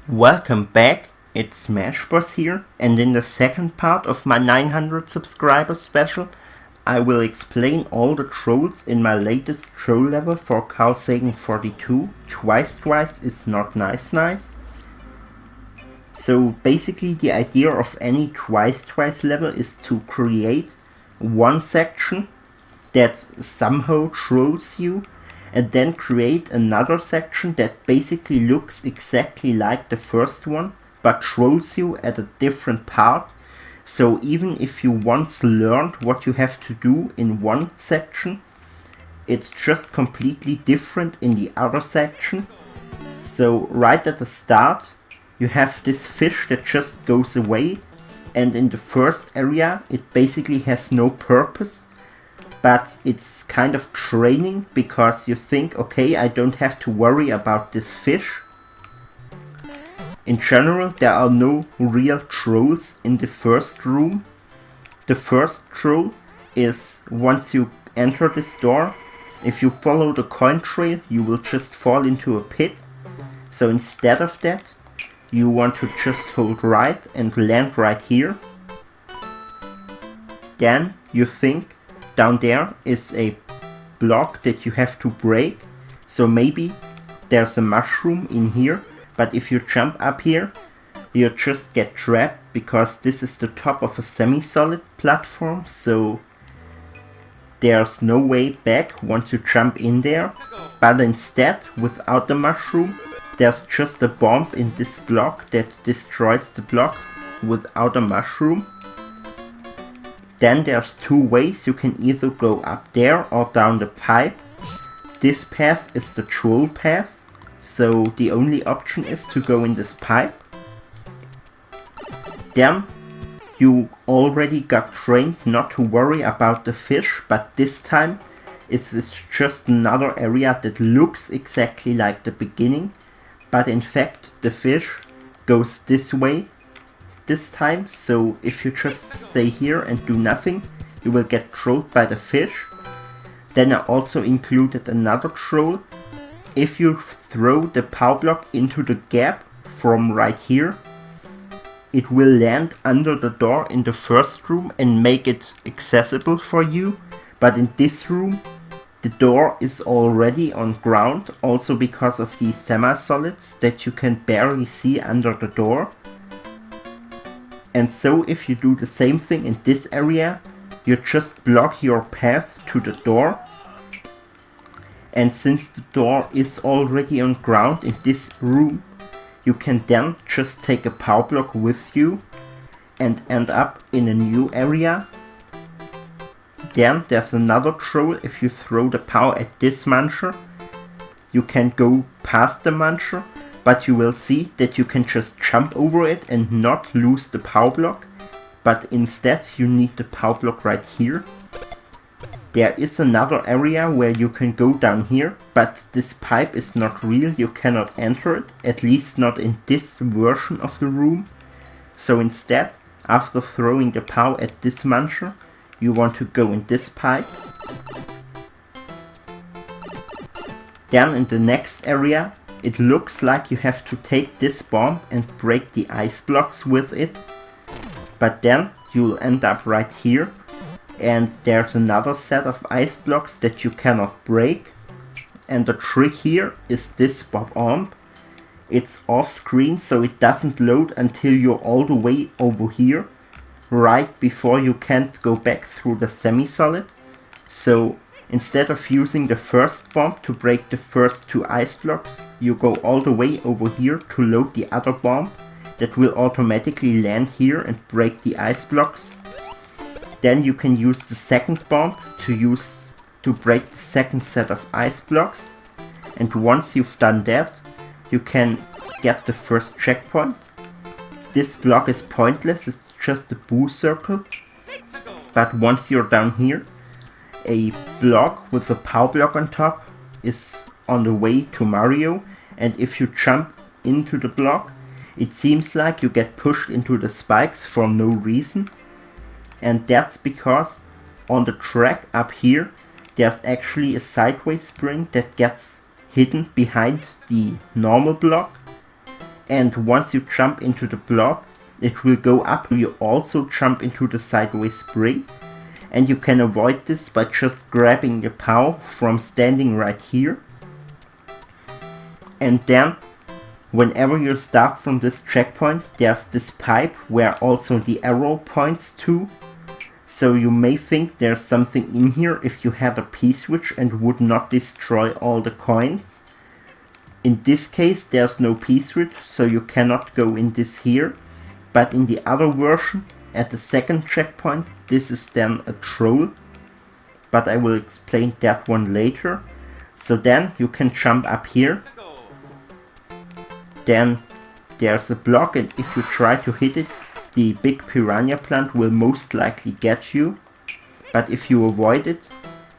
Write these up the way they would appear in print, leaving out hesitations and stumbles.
Welcome back, it's Smashboss here, and in the second part of my 900 subscribers special, I will explain all the trolls in my latest troll level for Carl Sagan 42. Twice is not nice. So basically the idea of any twice level is to create one section that somehow trolls you, and then create another section that basically looks exactly like the first one, but trolls you at a different part. So even if you once learned what you have to do in one section, it's just completely different in the other section. So right at the start, you have this fish that just goes away, and in the first area it basically has no purpose. But it's kind of training because you think, okay, I don't have to worry about this fish. In general, there are no real trolls in the first room. The first troll is once you enter this door, if you follow the coin trail, you will just fall into a pit. So instead of that, you want to just hold right and land right here. Then you think, down there is a block that you have to break, so maybe there's a mushroom in here, but if you jump up here, you just get trapped because this is the top of a semi-solid platform, so there's no way back once you jump in there. But instead, without the mushroom, there's just a bomb in this block that destroys the block without a mushroom. Then there's two ways, you can either go up there or down the pipe. This path is the troll path, so the only option is to go in this pipe. Then you already got trained not to worry about the fish, but this time it's just another area that looks exactly like the beginning, but in fact the fish goes this way this time, so if you just stay here and do nothing, you will get trolled by the fish. Then I also included another troll. If you throw the power block into the gap from right here, it will land under the door in the first room and make it accessible for you. But in this room, the door is already on ground, also because of these semi-solids that you can barely see under the door. And so if you do the same thing in this area, you just block your path to the door. And since the door is already on ground in this room, you can then just take a power block with you and end up in a new area. Then there's another troll. If you throw the power at this muncher, you can go past the muncher, but you will see that you can just jump over it and not lose the power block, but instead you need the power block right here. There is another area where you can go down here, but this pipe is not real, you cannot enter it, at least not in this version of the room. So instead, after throwing the power at this muncher, you want to go in this pipe. Then in the next area, it looks like you have to take this bomb and break the ice blocks with it, but then you'll end up right here, and there's another set of ice blocks that you cannot break. And the trick here is this bomb. It's off screen, so it doesn't load until you're all the way over here, right before you can't go back through the semi-solid. So instead of using the first bomb to break the first two ice blocks, you go all the way over here to load the other bomb that will automatically land here and break the ice blocks. Then you can use the second bomb to break the second set of ice blocks. And once you've done that, you can get the first checkpoint. This block is pointless, it's just a boo circle. But once you're down here, a block with a power block on top is on the way to Mario, and if you jump into the block, it seems like you get pushed into the spikes for no reason. And that's because on the track up here, there's actually a sideways spring that gets hidden behind the normal block. and once you jump into the block, it will go up. You also jump into the sideways spring, and you can avoid this by just grabbing the POW from standing right here. And then, whenever you start from this checkpoint, there's this pipe where also the arrow points to. So you may think there's something in here if you had a P-switch and would not destroy all the coins. In this case there's no P-switch, so you cannot go in this here. But in the other version, at the second checkpoint, this is then a troll. But I will explain that one later. So then you can jump up here. Then there's a block, and if you try to hit it, the big piranha plant will most likely get you. But if you avoid it,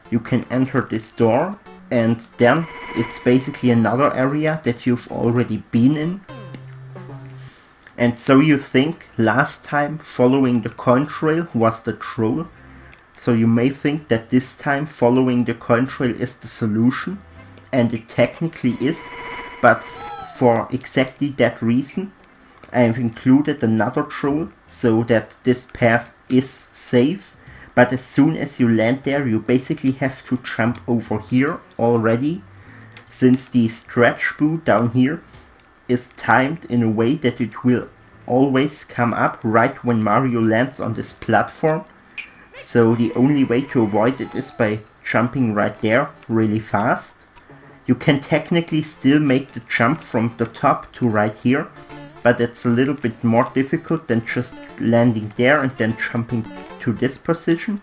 you can enter this door, and then it's basically another area that you've already been in. And so you think last time following the coin trail was the troll. So you may think that this time following the coin trail is the solution, and it technically is, but for exactly that reason I have included another troll so that this path is safe. But as soon as you land there, you basically have to jump over here already, since the stretch boo down here is timed in a way that it will always come up right when Mario lands on this platform. So the only way to avoid it is by jumping right there really fast. You can technically still make the jump from the top to right here, but it's a little bit more difficult than just landing there and then jumping to this position.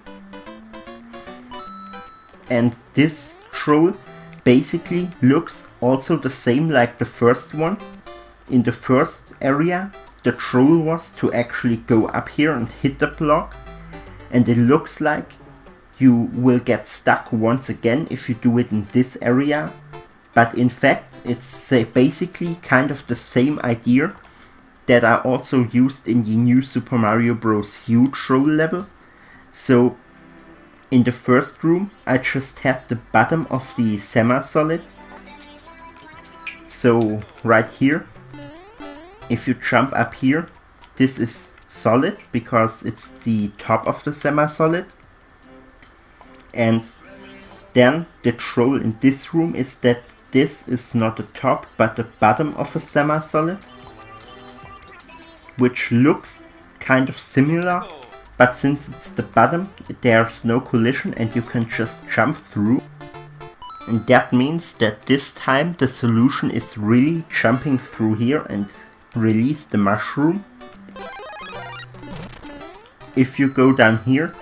And this troll basically looks also the same like the first one. In the first area, the troll was to actually go up here and hit the block, and it looks like you will get stuck once again if you do it in this area. But in fact, it's basically kind of the same idea that I also used in the new Super Mario Bros. U troll level. So in the first room, I just had the bottom of the semi-solid. So right here, if you jump up here, this is solid because it's the top of the semi-solid. And then the troll in this room is that this is not the top but the bottom of a semi-solid, which looks kind of similar, but since it's the bottom, there's no collision and you can just jump through. And that means that this time the solution is really jumping through here and release the mushroom. If you go down here,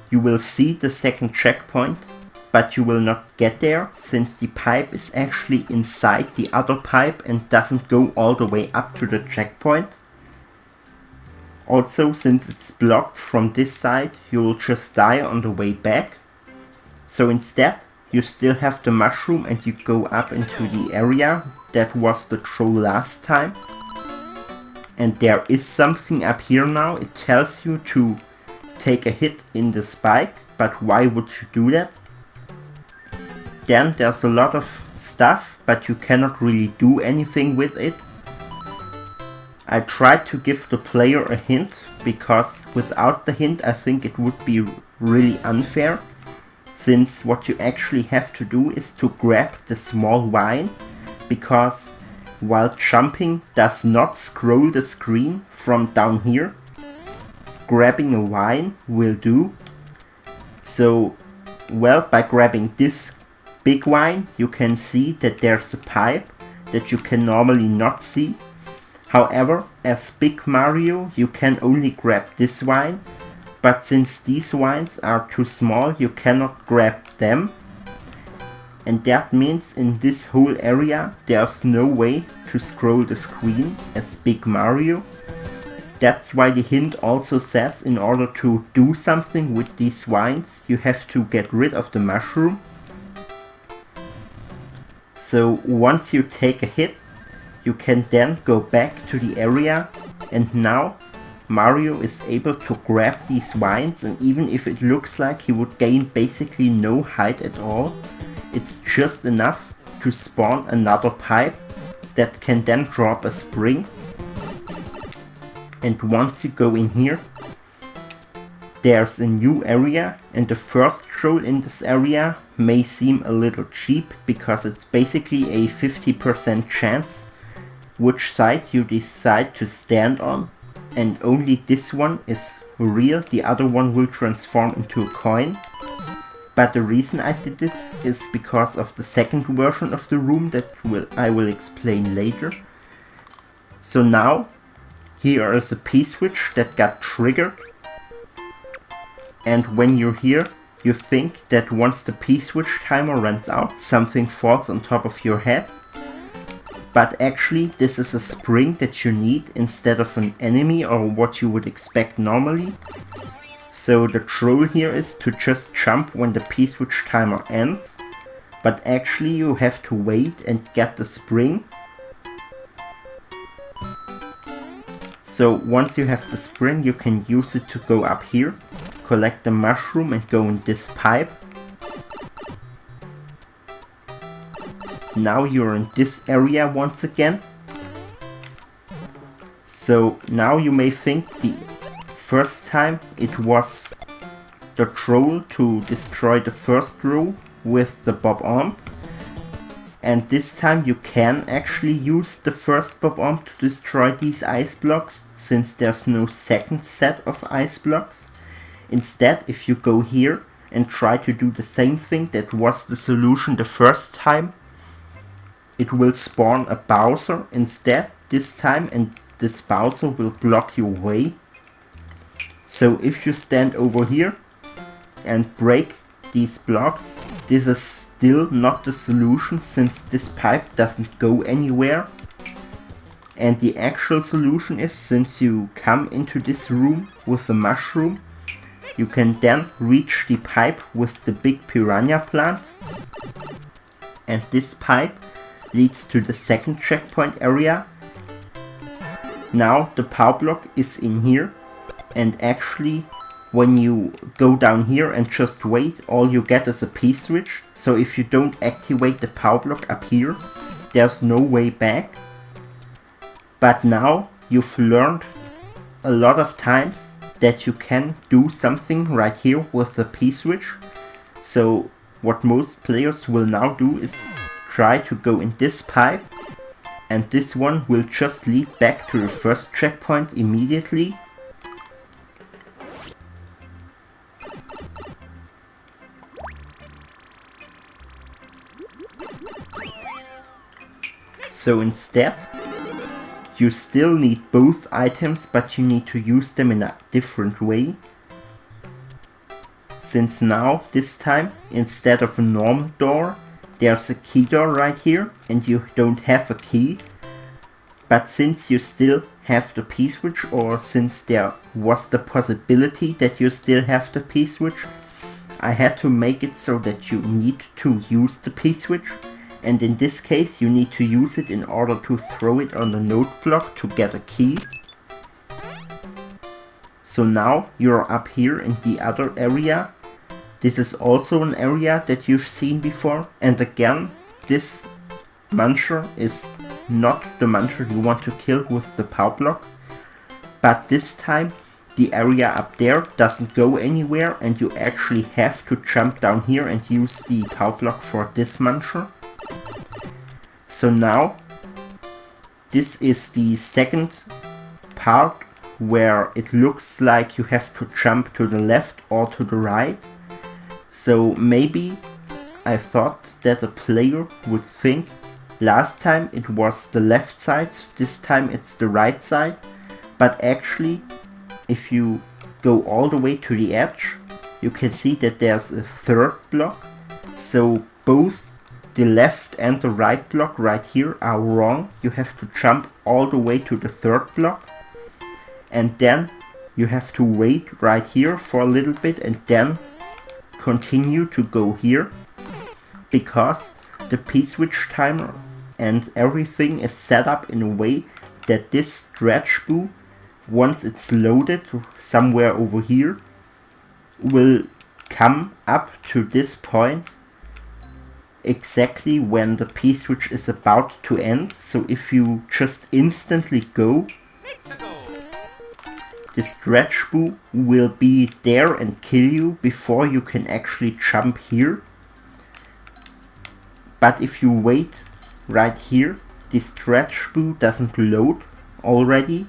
you will see the second checkpoint, but you will not get there since the pipe is actually inside the other pipe and doesn't go all the way up to the checkpoint. Also, since it's blocked from this side, you will just die on the way back. So instead, you still have the mushroom and you go up into the area that was the troll last time. And there is something up here now. It tells you to take a hit in the spike, but why would you do that? Then there's a lot of stuff, but you cannot really do anything with it. I tried to give the player a hint, because without the hint I think it would be really unfair, since what you actually have to do is to grab the small vine, because while jumping does not scroll the screen from down here, grabbing a vine will do. So, well, by grabbing this big vine you can see that there's a pipe that you can normally not see. However, as Big Mario you can only grab this vine, but since these vines are too small you cannot grab them. And that means in this whole area there's no way to scroll the screen as Big Mario. That's why the hint also says in order to do something with these vines you have to get rid of the mushroom. So once you take a hit, you can then go back to the area, and now Mario is able to grab these vines, and even if it looks like he would gain basically no height at all, it's just enough to spawn another pipe that can then drop a spring and once you go in here, there's a new area, and the first troll in this area may seem a little cheap because it's basically a 50% chance which side you decide to stand on, and only this one is real, the other one will transform into a coin. But the reason I did this is because of the second version of the room that I will explain later. So now, here is a P-switch that got triggered, and when you're here, you think that once the P-switch timer runs out, something falls on top of your head. But actually, this is a spring that you need instead of an enemy or what you would expect normally. So the troll here is to just jump when the P-switch timer ends, but actually you have to wait and get the spring. So once you have the spring, you can use it to go up here, collect the mushroom and go in this pipe. Now you're in this area once again. So now you may think the first time it was the troll to destroy the first row with the Bob-omb, and this time you can actually use the first Bob-omb to destroy these ice blocks, since there's no second set of ice blocks. Instead, if you go here and try to do the same thing that was the solution the first time, it will spawn a Bowser instead this time, and this Bowser will block your way. So if you stand over here and break these blocks, this is still not the solution, since this pipe doesn't go anywhere. And the actual solution is, since you come into this room with the mushroom, you can then reach the pipe with the big piranha plant. And this pipe leads to the second checkpoint area. Now the power block is in here, and actually when you go down here and just wait, all you get is a P-switch. So if you don't activate the power block up here, there's no way back. But now you've learned a lot of times that you can do something right here with the P-switch. So what most players will now do is try to go in this pipe, and this one will just lead back to the first checkpoint immediately. So instead, you still need both items, but you need to use them in a different way. Since now, this time, instead of a normal door, there's a key door right here, and you don't have a key. But since you still have the P-switch, or since there was the possibility that you still have the P-switch, I had to make it so that you need to use the P-switch. And in this case you need to use it in order to throw it on the note block to get a key. So now you're up here in the other area. This is also an area that you've seen before, and again, this muncher is not the muncher you want to kill with the power block, but this time the area up there doesn't go anywhere, and you actually have to jump down here and use the power block for this muncher. So now, this is the second part where it looks like you have to jump to the left or to the right. So maybe I thought that a player would think last time it was the left side, so this time it's the right side. But actually, if you go all the way to the edge, you can see that there's a third block. So both the left and the right block right here are wrong. You have to jump all the way to the third block, and then you have to wait right here for a little bit and then continue to go here, because the P-switch timer and everything is set up in a way that this stretch boo, once it's loaded somewhere over here, will come up to this point exactly when the P-switch is about to end. So if you just instantly go, the stretch boo will be there and kill you before you can actually jump here. But if you wait right here, the stretch boo doesn't load already.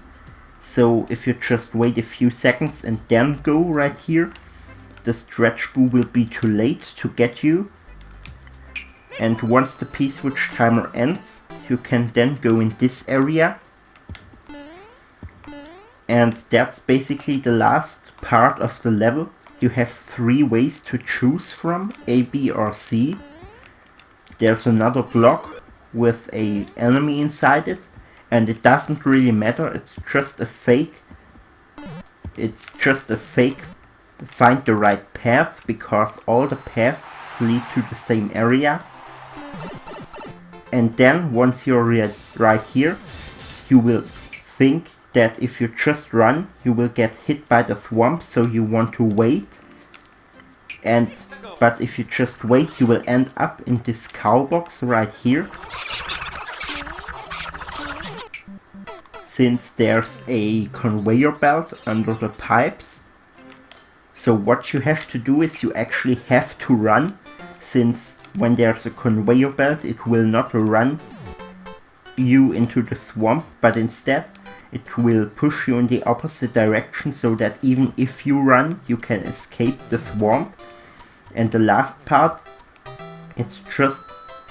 So if you just wait a few seconds and then go right here, the stretch boo will be too late to get you. And once the P-switch timer ends, you can then go in this area. And that's basically the last part of the level. You have 3 ways to choose from, A, B or C. There's another block with an enemy inside it, and it doesn't really matter, it's just a fake. It's just a fake find the right path, because all the paths lead to the same area. And then once you're right here, you will think that if you just run, you will get hit by the thwomp, so you want to wait. But if you just wait, you will end up in this cow box right here. Since there's a conveyor belt under the pipes. So what you have to do is you actually have to run, since when there's a conveyor belt it will not run you into the thwomp, but instead it will push you in the opposite direction, so that even if you run you can escape the thwomp. And the last part, it's just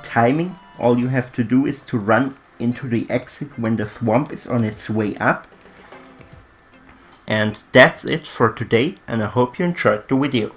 timing. All you have to do is to run into the exit when the thwomp is on its way up. And that's it for today, and I hope you enjoyed the video.